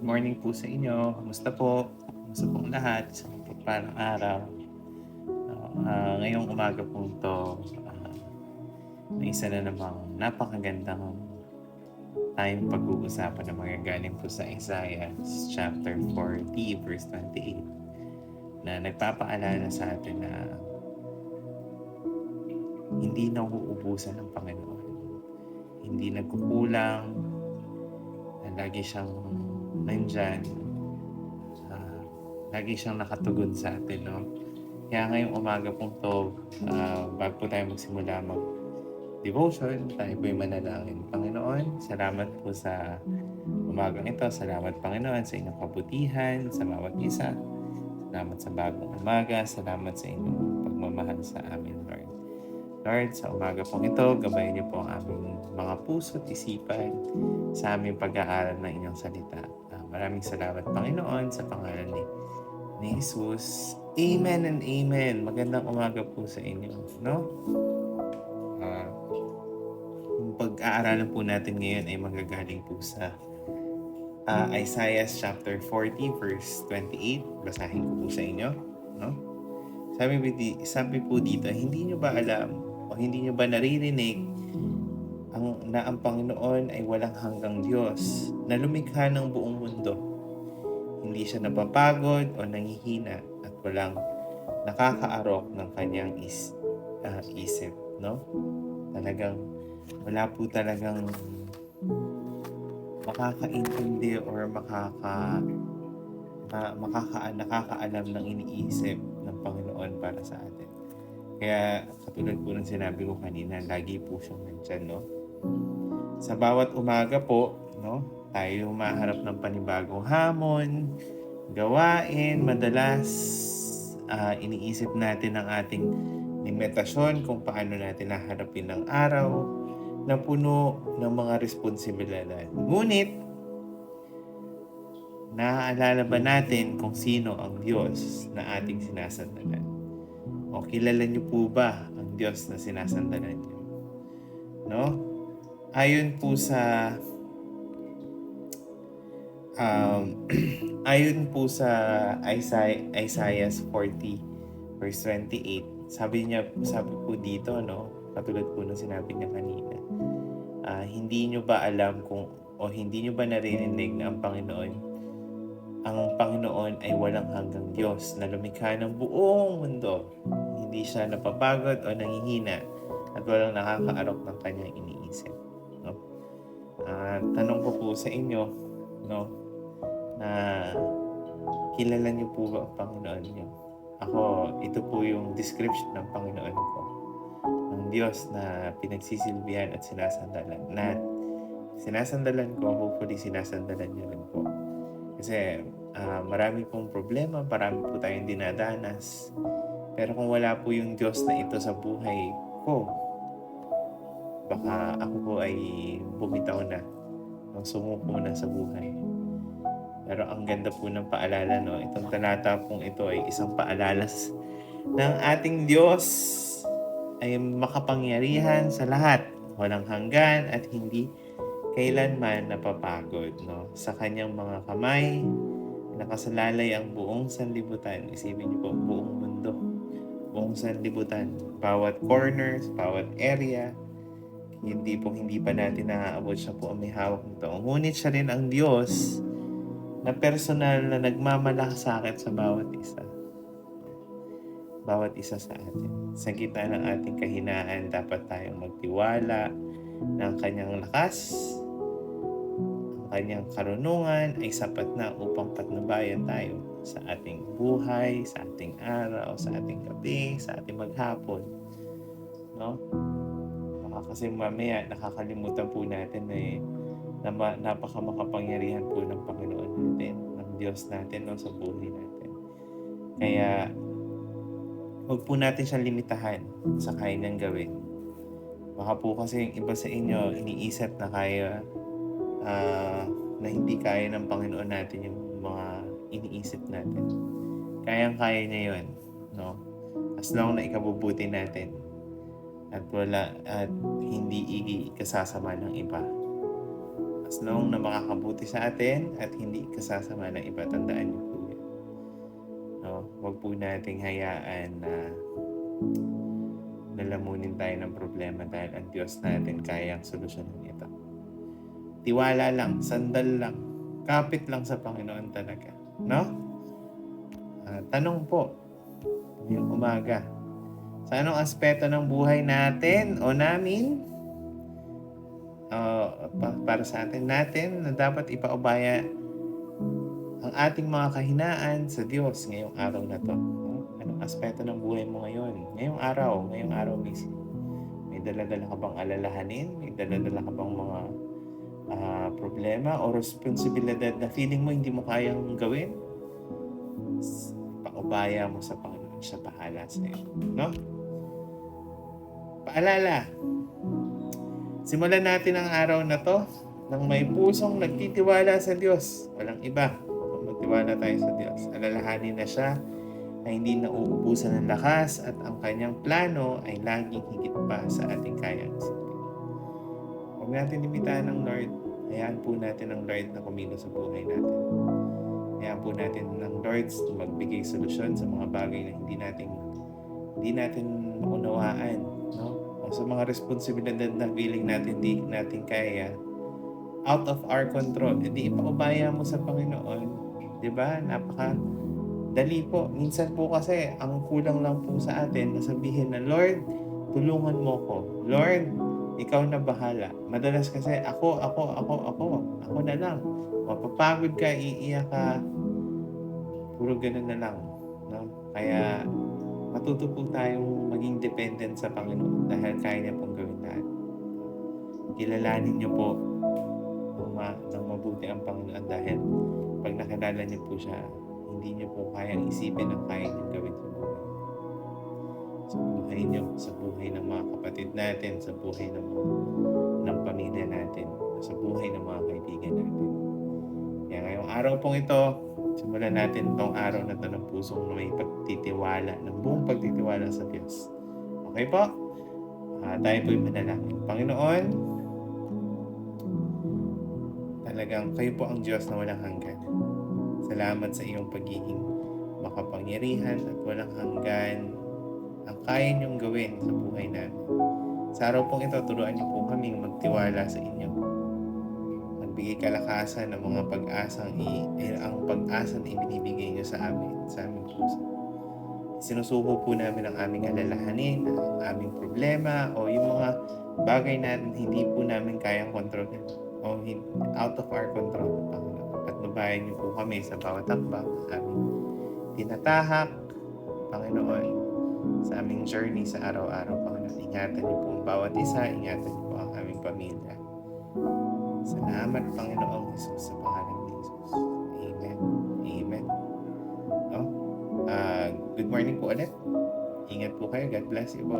morning po sa inyo. Kamusta po? Kamusta pong lahat? Isang mapagpalang araw. Ngayong umaga po ito, may isa na namang napakagandang tayong pag-uusapan na magagaling po sa Isaiah chapter 40 verse 28 na nagpapaalala sa atin na hindi nauubusan ng Panginoon. Hindi nagkukulang, na lagi siyang nandyan, ah, lagi siyang nakatugon sa atin, no? Kaya ngayong umaga pong to, bago po tayo magsimula mag-devotion, tayo po'y manalangin. Panginoon, salamat po sa umagang ito. Salamat, Panginoon, sa inyong kabutihan, sa bawat isa. Salamat sa bagong umaga. Salamat sa inyong pagmamahal sa amin, Lord. Lord, sa umaga pong ito, gabayan niyo po ang aming mga puso at isipan sa aming pag-aaral ng inyong salita. Maraming salamat, Panginoon, sa pangalan ni Jesus. Amen and amen. Magandang umaga po sa inyo, no? Yung pag-aaralan po natin ngayon ay magagaling po sa Isaiah chapter 40 verse 28. Basahin ko po sa inyo, no? Sabi po dito, hindi nyo ba alam o hindi nyo ba naririnig na ang Panginoon ay walang hanggang Diyos na lumikha ng buong mundo? Hindi siya napapagod o nangihina at walang nakakaarok ng kanyang isip, no? Talagang wala po talagang makakaintindi or nakakaalam ng iniisip ng Panginoon para sa atin. Kaya katulad po ng sinabi ko kanina, lagi po siyang nandyan, no? Sa bawat umaga po, no, tayo humaharap ng panibagong hamon, gawain. Madalas iniisip natin ang ating limitasyon kung paano natin haharapin ang araw na puno ng mga responsibilidad. Ngunit, naaalala ba natin kung sino ang Diyos na ating sinasandalan? O kilala niyo po ba ang Diyos na sinasandalan niyo? No? Ayon po sa ayon po sa Isaiah 40 verse 28, sabi po dito, no, katulad po ng sinabi niya kanina, hindi nyo ba alam hindi nyo ba naririnig na ang Panginoon ay walang hanggang Diyos na lumikha ng buong mundo. Hindi siya napapagod o nangihina at walang nakakaarok ng kanyang iniisip, no? Tanong ko po sa inyo, no, na kilala niyo po ba ang Panginoon niyo? Ako, ito po yung description ng Panginoon ko. Ng Diyos na pinagsisilbihan at sinasandalan ko, hopefully sinasandalan niyo rin po. Kasi marami pong problema, marami po tayong dinadanas. Pero kung wala po yung Diyos na ito sa buhay ko, baka ako po ay bumitaw na, sumuko na sa buhay. Pero ang ganda po ng paalala, no? Itong talata pong ito ay isang paalala ng ating Diyos ay makapangyarihan sa lahat, walang hanggan at hindi kailanman napapagod, no? Sa kanyang mga kamay, nakasalalay ang buong sanlibutan. Isipin niyo po, buong mundo, buong sanlibutan, bawat corners, bawat area, hindi pa natin naaabot. Siya po ang may hawak nito. Ngunit siya rin ang Diyos na personal na nagmamalasakit sa bawat isa sa atin. Sa gitna ng ating kahinaan, dapat tayong magtiwala ng kanyang lakas. Ang kanyang karunungan ay sapat na upang patnubayan tayo sa ating buhay, sa ating araw, sa ating gabi, sa ating maghapon, no? Baka kasi mamaya nakakalimutan po natin na napakamakapangyarihan po ng Panginoon natin, ng Diyos natin, no, sa buhay natin. Kaya huwag po natin siyang limitahan sa kaya niyang gawin. Baka po kasi yung iba sa inyo iniisip na na hindi kaya ng Panginoon natin yung mga iniisip natin. Kayang-kaya niya yun, no? As long na ikabubuti natin at hindi ikasasama ng iba. As as long na makakabuti sa atin at hindi kasasama ng iba. Tandaan niyo po yan. No? Huwag po nating hayaan na lalamunin tayo ng problema dahil ang Diyos natin kayang solusyonan ito. Tiwala lang, sandal lang, kapit lang sa Panginoon talaga. No? Tanong po, ngayong umaga, sa anong aspeto ng buhay natin o namin para sa atin na dapat ipaubaya ang ating mga kahinaan sa Diyos ngayong araw na to. No? Anong aspeto ng buhay mo ngayon? Ngayong araw mismo. May dala-dala ka bang alalahanin? May dala-dala ka bang mga problema o responsibilidad na feeling mo hindi mo kayang gawin? Paubaya mo sa Panginoon, siya bahala sa iyo. No? Paalala, simulan natin ang araw na to nang may pusong nagtitiwala sa Diyos. Walang iba. Kung magtiwala tayo sa Diyos, alalahanin na siya na hindi nauubusan ng lakas at ang kanyang plano ay laging higit pa sa ating kayang isipin. Huwag natin limitahan ng Lord. Hayaan po natin ang Lord na kumilos sa buhay natin. Hayaan po natin ng Lord magbigay solusyon sa mga bagay na hindi natin maunawaan. No? O sa mga responsibilidad na feeling natin hindi natin kaya, out of our control, hindi ipaubaya mo sa Panginoon. Diba? Dali po. Minsan po kasi, ang kulang lang po sa atin na sabihin na, Lord, tulungan mo ko. Lord, ikaw na bahala. Madalas kasi, ako na lang. Mapapagod ka, iiyak ka, puro ganun na lang. No? Kaya, matuto po tayong maging dependent sa Panginoon dahil kaya niya pong gawin lahat. Kilalanin niyo po ng mabuti ang Panginoon dahil pag nakilala niyo po siya, hindi niyo po kayang isipin ang kaya niyong gawin sa buhay. Sa buhay niyo, sa buhay ng mga kapatid natin, sa buhay ng pamilya natin, sa buhay ng mga kaibigan natin. Kaya ngayong araw pong ito, simulan natin itong araw na ito ng pusong may pagtitiwala, ng buong pagtitiwala sa Diyos. Okay po? Tayo po'y manalangin. Panginoon, talagang kayo po ang Diyos na walang hanggan. Salamat sa iyong pagiging makapangyarihan at walang hanggan ang kaya niyong gawin sa buhay namin. Sa araw pong ito, turuan niyo po kaming magtiwala sa inyo. Magbigay kalakasan ng mga ang pag-asa na ibinibigay niyo sa aming puso. Sinusuko po namin ang aming alalahanin, ang aming problema, o yung mga bagay na hindi po namin kayang kontrolin o out of our control. Patnubayan niyo po kami sa bawat hakbang na aming tinatahak, Panginoon, sa aming journey sa araw-araw. Panginoon, ingatan niyo po ang bawat isa, ingatan niyo po ang aming pamilya. Salamat, Panginoong Jesus, sa pangalan ni Jesus. Amen. Amen. No? Good morning po ulit. Ingat po kayo. God bless you po.